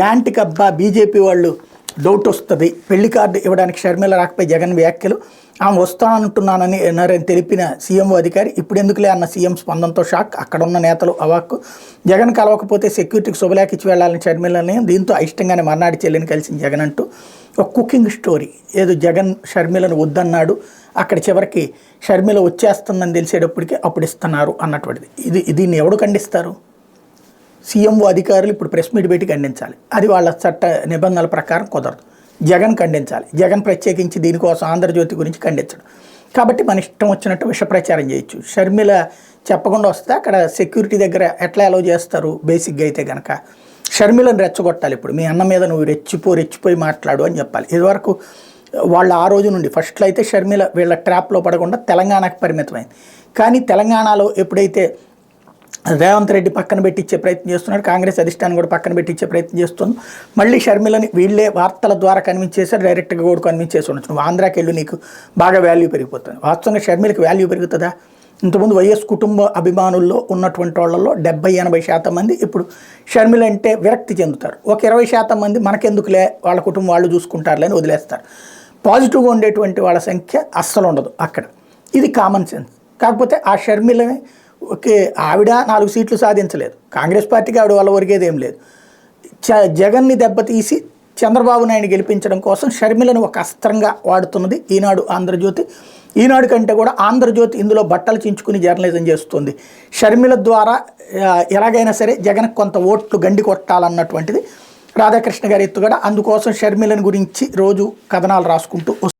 యాంటికబ్బా BJP వాళ్ళు doubt వస్తుంది, పెళ్లి కార్డు ఇవ్వడానికి షర్మిల రాకపోయి జగన్ వ్యాఖ్యలు, ఆమె వస్తానంటున్నానని తెలిపిన సీఎంఓ అధికారి ఇప్పుడు ఎందుకులే అన్న సీఎం స్పందనతో షాక్, అక్కడ ఉన్న నేతలు అవాక్కు. జగన్ కలవకపోతే సెక్యూరిటీకి శుభలేఖ ఇచ్చి వెళ్లాలని షర్మిలని, దీంతో అయిష్టంగానే మర్నాటి చెల్లిని కలిసింది జగన్ అంటూ ఒక కుకింగ్ స్టోరీ. ఏదో జగన్ షర్మిలను వద్దన్నాడు, అక్కడ చివరికి షర్మిల వచ్చేస్తుందని తెలిసేటప్పటికి అప్పుడు ఇస్తున్నారు అన్నటువంటిది. దీన్ని ఎవడు ఖండిస్తారు? సీఎంఓ అధికారులు ఇప్పుడు ప్రెస్ మీట్ పెట్టి ఖండించాలి, అది వాళ్ళ చట్ట నిబంధనల ప్రకారం కుదరదు. జగన్ ఖండించాలి, జగన్ ప్రత్యేకించి దీనికోసం ఆంధ్రజ్యోతి గురించి ఖండించడం. కాబట్టి మన ఇష్టం వచ్చినట్టు విష ప్రచారం చేయొచ్చు. షర్మిల చెప్పకుండా వస్తే అక్కడ సెక్యూరిటీ దగ్గర ఎట్లా అలౌ చేస్తారు? బేసిక్గా అయితే కనుక షర్మిలను రెచ్చగొట్టాలి. ఇప్పుడు మీ అన్న మీద నువ్వు రెచ్చిపోయి మాట్లాడు అని చెప్పాలి. ఇదివరకు వాళ్ళు ఆ రోజు నుండి ఫస్ట్లో అయితే షర్మిల వీళ్ళ ట్రాప్లో పడకుండా తెలంగాణకు పరిమితమైంది. కానీ తెలంగాణలో ఎప్పుడైతే రేవంత్ రెడ్డి పక్కన పెట్టించే ప్రయత్నం చేస్తున్నాడు, కాంగ్రెస్ అధిష్టానం కూడా పక్కన పెట్టించే ప్రయత్నం చేస్తుంది. మళ్ళీ షర్మిలని వీళ్ళే వార్తల ద్వారా కన్విన్స్ చేశారు, డైరెక్ట్గా కూడా కన్విన్స్ చేసి ఉండొచ్చు. నువ్వు ఆంధ్రాకి వెళ్ళు, నీకు బాగా వాల్యూ పెరిగిపోతుంది. వాస్తవంగా షర్మిలకి వాల్యూ పెరుగుతుందా? ఇంతకుముందు వైఎస్ కుటుంబ అభిమానుల్లో ఉన్నటువంటి వాళ్ళలో 70-80% మంది ఇప్పుడు షర్మిల అంటే విరక్తి చెందుతారు. ఒక 20% మంది మనకెందుకులే, వాళ్ళ కుటుంబం వాళ్ళు చూసుకుంటారులే అని వదిలేస్తారు. పాజిటివ్గా ఉండేటువంటి వాళ్ళ సంఖ్య అస్సలు ఉండదు అక్కడ. ఇది కామన్ సెన్స్. కాకపోతే ఆ షర్మిలని ఆవిడ 4 సీట్లు సాధించలేదు, కాంగ్రెస్ పార్టీకి ఆవిడ వల్ల ఒరిగేది ఏం లేదు. జగన్ని దెబ్బతీసి చంద్రబాబు నాయుడు గెలిపించడం కోసం షర్మిలను ఒక అస్త్రంగా వాడుతున్నది ఈనాడు, ఆంధ్రజ్యోతి. ఈనాడు కంటే కూడా ఆంధ్రజ్యోతి ఇందులో బట్టలు చించుకుని జర్నలిజం చేస్తుంది. షర్మిల ద్వారా ఎలాగైనా సరే జగన్ కొంత ఓట్లు గండి కొట్టాలన్నటువంటిది రాధాకృష్ణ గారి ఎత్తుగడ. అందుకోసం షర్మిలను గురించి రోజు కథనాలు రాసుకుంటూ